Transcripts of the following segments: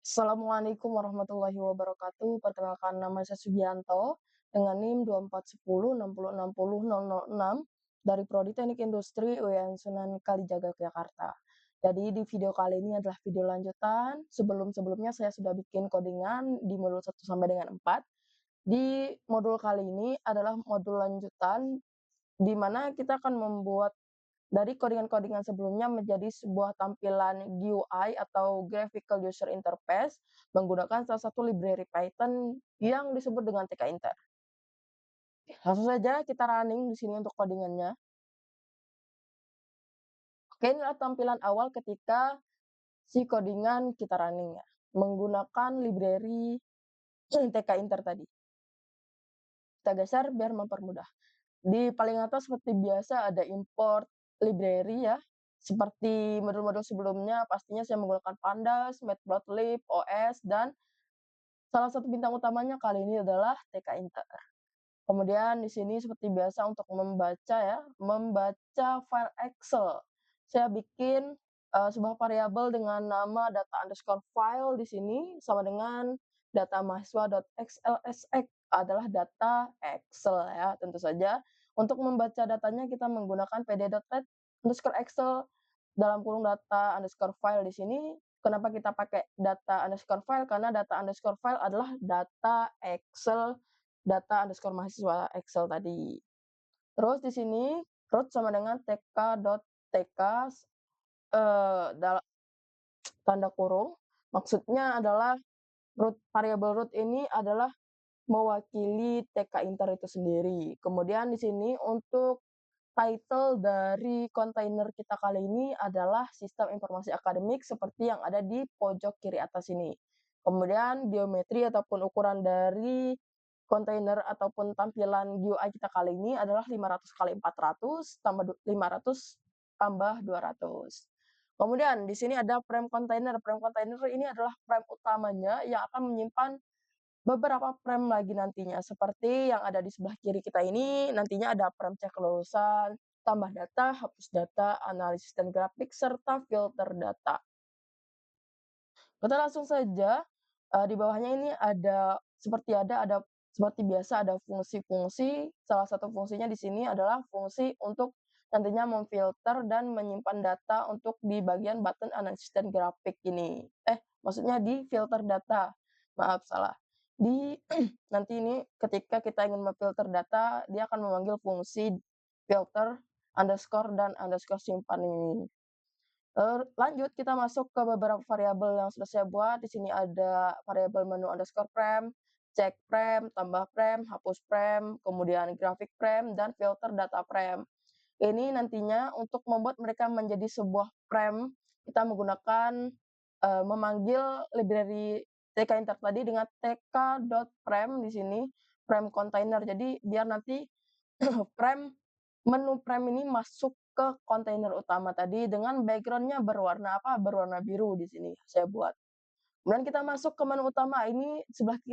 Assalamualaikum warahmatullahi wabarakatuh. Perkenalkan nama saya Sugianto dengan NIM 241060600006 dari Prodi Teknik Industri UIN Sunan Kalijaga, Yogyakarta. Jadi di video kali ini adalah video lanjutan. Sebelum-sebelumnya saya sudah bikin codingan di modul 1 sampai dengan 4. Di modul kali ini adalah modul lanjutan di mana kita akan membuat dari codingan-codingan sebelumnya menjadi sebuah tampilan GUI atau Graphical User Interface menggunakan salah satu library Python yang disebut dengan tkinter. Langsung saja kita running di sini untuk codingannya. Oke, inilah tampilan awal ketika si codingan kita running ya, menggunakan library tkinter tadi. Kita geser biar mempermudah. Di paling atas seperti biasa ada import library ya. Seperti modul-modul sebelumnya pastinya saya menggunakan Pandas, Matplotlib, OS, dan salah satu bintang utamanya kali ini adalah tkinter. Kemudian di sini seperti biasa untuk membaca ya, membaca file Excel. Saya bikin sebuah variabel dengan nama data_file di sini sama dengan data mahasiswa.xlsx adalah data Excel ya, tentu saja. Untuk membaca datanya kita menggunakan pd.read_excel dalam kurung data_file di sini. Kenapa kita pakai data_file? Karena data_file adalah data Excel, data_mahasiswa Excel tadi. Terus di sini root sama dengan tk.tk tanda kurung. Maksudnya adalah variabel root ini adalah mewakili tkinter itu sendiri. Kemudian di sini untuk title dari kontainer kita kali ini adalah Sistem Informasi Akademik seperti yang ada di pojok kiri atas ini. Kemudian geometri ataupun ukuran dari kontainer ataupun tampilan GUI kita kali ini adalah 500 kali 400 tambah 500 tambah 200. Kemudian di sini ada frame kontainer. Frame kontainer ini adalah frame utamanya yang akan menyimpan beberapa frame lagi nantinya, seperti yang ada di sebelah kiri kita ini, nantinya ada frame cek kelulusan, tambah data, hapus data, analisis dan grafik, serta filter data. Kita langsung saja, di bawahnya ini ada seperti biasa ada fungsi-fungsi, salah satu fungsinya di sini adalah fungsi untuk nantinya memfilter dan menyimpan data untuk di bagian button analisis dan grafik ini. Maksudnya di filter data, maaf salah. Di nanti ini ketika kita ingin memfilter data, dia akan memanggil fungsi filter, underscore, dan underscore simpan ini. Lanjut kita masuk ke beberapa variabel yang sudah saya buat. Di sini ada variabel menu underscore frame, cek frame, tambah frame, hapus frame, kemudian grafik frame, dan filter data frame. Ini nantinya untuk membuat mereka menjadi sebuah frame, kita menggunakan memanggil library tkinter tadi dengan tk.frame di sini, frame container. Jadi biar nanti menu frame ini masuk ke kontainer utama tadi dengan background-nya berwarna apa? Berwarna biru di sini saya buat. Kemudian kita masuk ke menu utama. Ini sebelah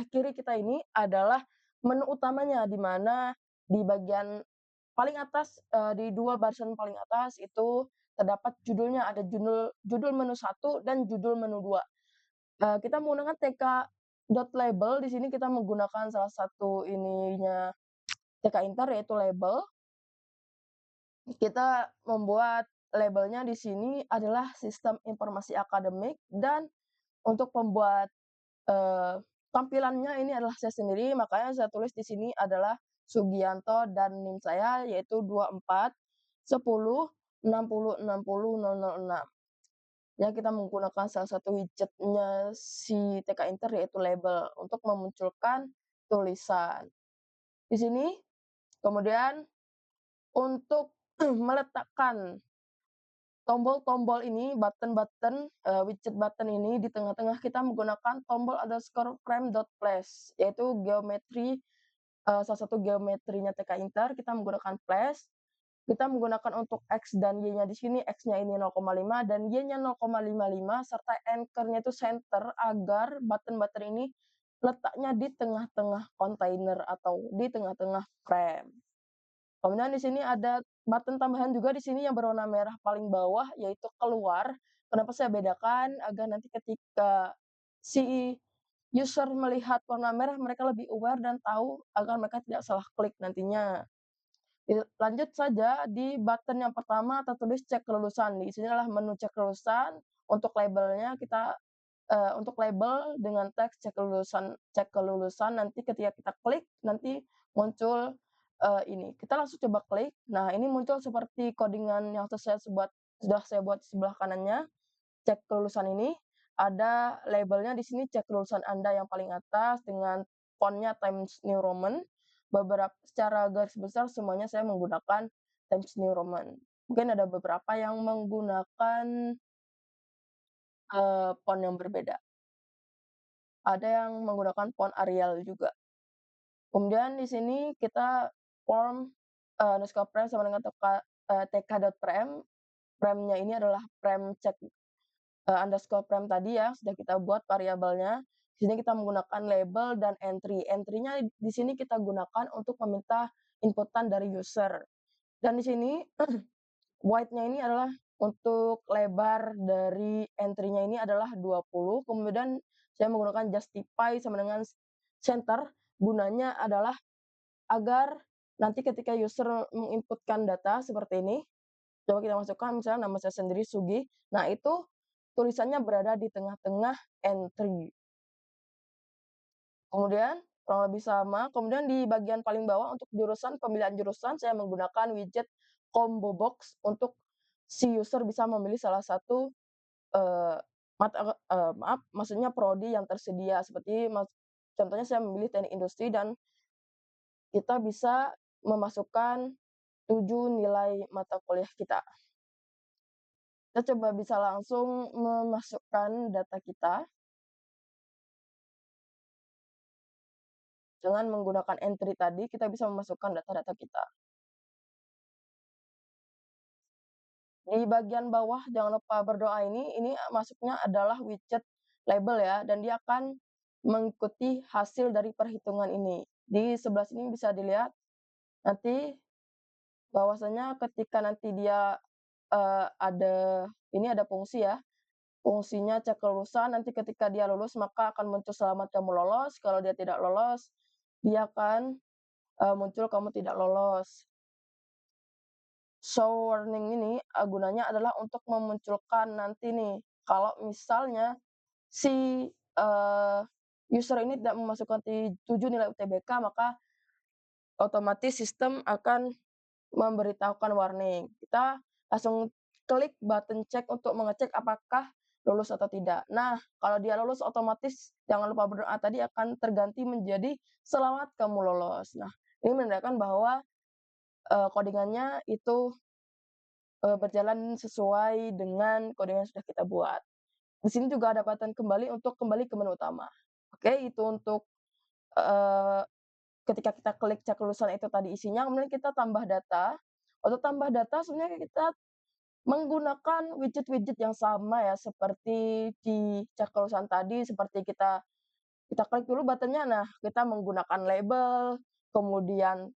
kiri kita ini adalah menu utamanya, di mana di bagian paling atas, di 2 barisan paling atas itu terdapat judulnya, ada judul menu 1 dan judul menu 2. Kita menggunakan tk.label, di sini kita menggunakan salah satu ininya tkinter yaitu label. Kita membuat labelnya di sini adalah Sistem Informasi Akademik, dan untuk pembuat tampilannya ini adalah saya sendiri, makanya saya tulis di sini adalah Sugianto dan NIM saya yaitu 241060600006. Ya, kita menggunakan salah satu widgetnya si tkinter yaitu label untuk memunculkan tulisan. Di sini kemudian untuk meletakkan tombol-tombol ini, button-button, widget button ini di tengah-tengah kita menggunakan tombol underscore frame.place, yaitu geometri, salah satu geometrinya tkinter kita menggunakan place. Kita menggunakan untuk X dan Y-nya di sini, X-nya ini 0,5 dan Y-nya 0,55 serta anchor-nya itu center agar button-button ini letaknya di tengah-tengah kontainer atau di tengah-tengah frame. Kemudian di sini ada button tambahan juga di sini yang berwarna merah paling bawah yaitu keluar. Kenapa saya bedakan? Agar nanti ketika si user melihat warna merah, mereka lebih aware dan tahu agar mereka tidak salah klik nantinya. Lanjut saja di button yang pertama tertulis cek kelulusan. Di sini adalah menu cek kelulusan. Untuk labelnya kita untuk label dengan teks cek kelulusan nanti ketika kita klik, nanti muncul, ini. Kita langsung coba klik, nah ini muncul seperti codingan yang sudah saya buat di sebelah kanannya, cek kelulusan ini, ada labelnya di sini cek kelulusan Anda yang paling atas dengan font-nya Times New Roman, secara garis besar semuanya saya menggunakan Times New Roman. Mungkin ada beberapa yang menggunakan, font yang berbeda. Ada yang menggunakan font Arial juga. Kemudian di sini kita form, underscore prem sama dengan tk.prem. Premnya ini adalah prem cek, underscore prem tadi ya, sudah kita buat variabelnya. Di sini kita menggunakan label dan entry. Entry-nya di sini kita gunakan untuk meminta inputan dari user. Dan di sini width-nya ini adalah untuk lebar dari entry-nya ini adalah 20, kemudian saya menggunakan justify sama dengan center, gunanya adalah agar nanti ketika user menginputkan data seperti ini, coba kita masukkan misalnya nama saya sendiri Sugi, nah itu tulisannya berada di tengah-tengah entry. Kemudian kurang lebih sama, kemudian di bagian paling bawah untuk pemilihan jurusan saya menggunakan widget combo box untuk si user bisa memilih salah satu, eee, maksudnya prodi yang tersedia seperti contohnya saya memilih teknik industri dan kita bisa memasukkan 7 nilai mata kuliah kita. Kita coba bisa langsung memasukkan data kita dengan menggunakan entry tadi, kita bisa memasukkan data-data kita. Di bagian bawah jangan lupa berdoa ini masuknya adalah widget label ya, dan dia akan mengikuti hasil dari perhitungan ini. Di sebelah sini bisa dilihat nanti bahwasanya ketika nanti dia, ada fungsi ya, fungsinya cek kelulusan, nanti ketika dia lulus maka akan muncul selamat kamu lolos, kalau dia tidak lolos, dia akan, muncul kamu tidak lolos. Show warning ini, gunanya adalah untuk memunculkan nanti nih, kalau misalnya si, user ini tidak memasukkan 7 nilai UTBK, maka otomatis sistem akan memberitahukan warning. Kita langsung klik button cek untuk mengecek apakah lulus atau tidak. Nah, kalau dia lulus otomatis jangan lupa berdoa tadi akan terganti menjadi selamat kamu lolos. Nah, ini menandakan bahwa, codingan-nya itu, berjalan sesuai dengan coding yang sudah kita buat. Di sini juga ada button kembali untuk kembali ke menu utama. Oke, itu untuk, eee, ketika kita klik cek lulusan itu tadi isinya, kemudian kita tambah data. Untuk tambah data sebenarnya kita menggunakan widget-widget yang sama ya, seperti di cek kelulusan tadi, seperti kita klik dulu button-nya, nah kita menggunakan label, kemudian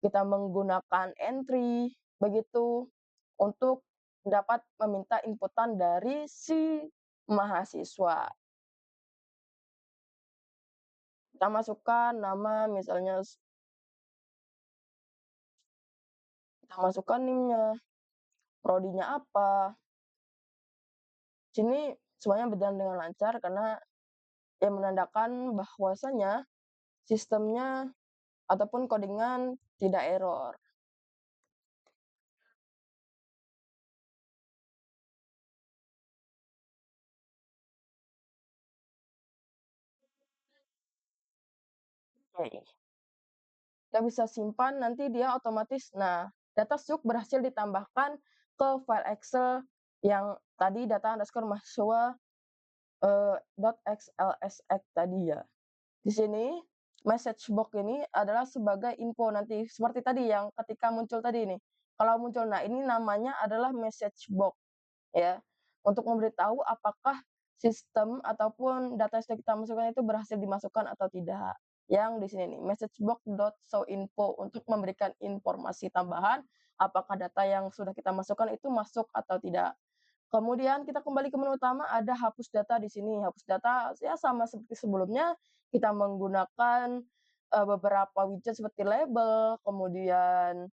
kita menggunakan entry, begitu, untuk dapat meminta inputan dari si mahasiswa. Kita masukkan nama misalnya kita masukkan NIM-nya, prodinya apa. Sini semuanya berjalan dengan lancar karena yang menandakan bahwasanya sistemnya ataupun codingan tidak error. Oke. Kita bisa simpan nanti dia otomatis data suk berhasil ditambahkan ke file Excel yang tadi data underscore mahasiswa, .xlsx tadi ya. Di sini message box ini adalah sebagai info nanti seperti tadi yang ketika muncul tadi nih, kalau muncul ini namanya adalah message box ya, untuk memberitahu apakah sistem ataupun data yang sudah kita masukkan itu berhasil dimasukkan atau tidak. Yang di sini nih, messagebox.showinfo untuk memberikan informasi tambahan apakah data yang sudah kita masukkan itu masuk atau tidak. Kemudian kita kembali ke menu utama, ada hapus data di sini. Hapus data ya sama seperti sebelumnya, kita menggunakan, beberapa widget seperti label, kemudian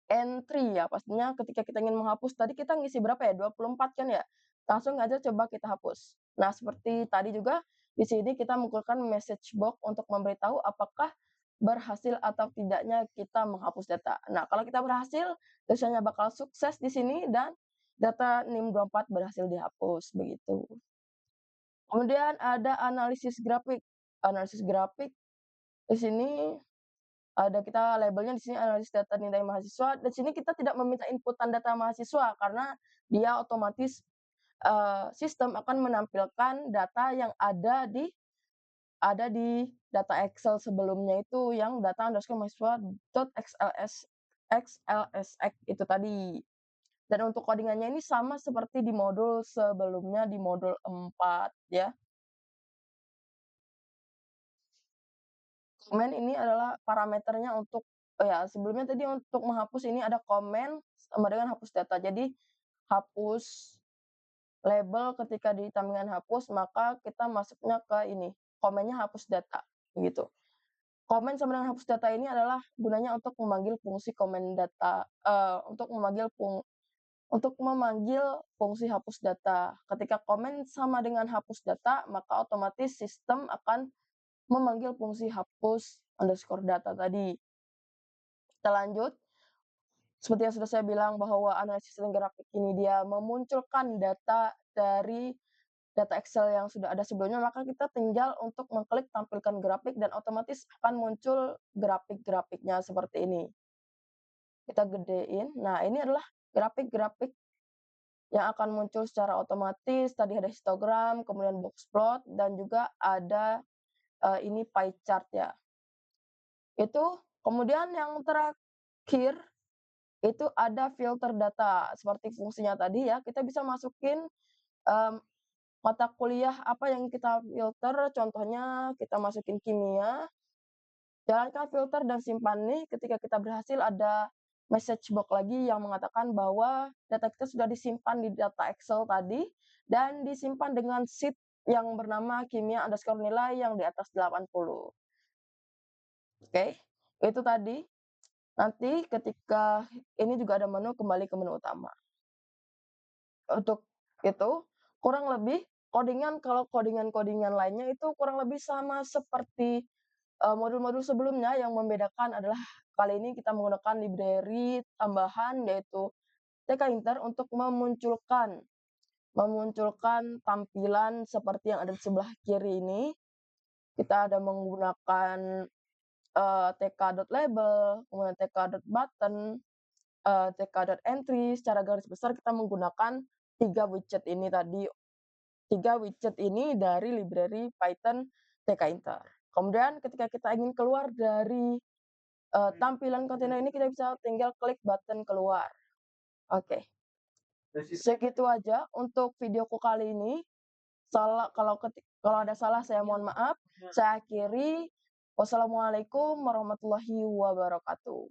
entry ya, pastinya ketika kita ingin menghapus tadi kita ngisi berapa ya, 24 kan ya? Langsung aja coba kita hapus. Nah, seperti tadi juga, di sini kita menggunakan message box untuk memberitahu apakah berhasil atau tidaknya kita menghapus data. Nah, kalau kita berhasil, tulisannya bakal sukses di sini dan data NIM24 berhasil dihapus, begitu. Kemudian ada analisis grafik. Analisis grafik di sini ada kita labelnya di sini analisis data nilai mahasiswa. Di sini kita tidak meminta inputan data mahasiswa karena dia otomatis, sistem akan menampilkan data yang ada di data Excel sebelumnya itu yang data_mahasiswa.xlsx itu tadi. Dan untuk codingannya ini sama seperti di modul sebelumnya di modul 4 ya. Komen ini adalah parameternya untuk ya sebelumnya tadi untuk menghapus ini ada komen sama dengan hapus data. Jadi hapus label ketika di tampilan hapus, maka kita masuknya ke ini, komennya hapus data, gitu. Komen sama dengan hapus data ini adalah gunanya untuk memanggil fungsi komen data, untuk memanggil fungsi hapus data. Ketika komen sama dengan hapus data, maka otomatis sistem akan memanggil fungsi hapus_data tadi. Kita lanjut, seperti yang sudah saya bilang bahwa analisis grafik ini dia memunculkan data dari data Excel yang sudah ada sebelumnya, maka kita tinggal untuk mengklik tampilkan grafik dan otomatis akan muncul grafik-grafiknya seperti ini. Kita gedein, nah ini adalah grafik-grafik yang akan muncul secara otomatis, tadi ada histogram, kemudian box plot, dan juga ada, ini pie chart ya. Itu, kemudian yang terakhir, itu ada filter data, seperti fungsinya tadi ya, kita bisa masukin, mmm, mata kuliah apa yang kita filter, contohnya kita masukin kimia, jalankan filter dan simpan nih, ketika kita berhasil ada message box lagi yang mengatakan bahwa data kita sudah disimpan di data Excel tadi, dan disimpan dengan sheet yang bernama kimia_nilai yang di atas 80. Oke, itu tadi. Nanti ketika ini juga ada menu, kembali ke menu utama. Untuk itu, kurang lebih kalau codingan-codingan lainnya itu kurang lebih sama seperti, modul-modul sebelumnya, yang membedakan adalah kali ini kita menggunakan library tambahan yaitu tkinter untuk memunculkan memunculkan tampilan seperti yang ada di sebelah kiri ini. Kita ada menggunakan, tk.label, kemudian tk.button, tk.entry, secara garis besar kita menggunakan 3 widget ini tadi, 3 widget ini dari library Python tkinter. Kemudian ketika kita ingin keluar dari, tampilan kontainer ini, kita bisa tinggal klik button keluar. Oke, segitu aja untuk videoku kali ini. Kalau ada salah saya mohon maaf. Saya akhiri, wassalamualaikum warahmatullahi wabarakatuh.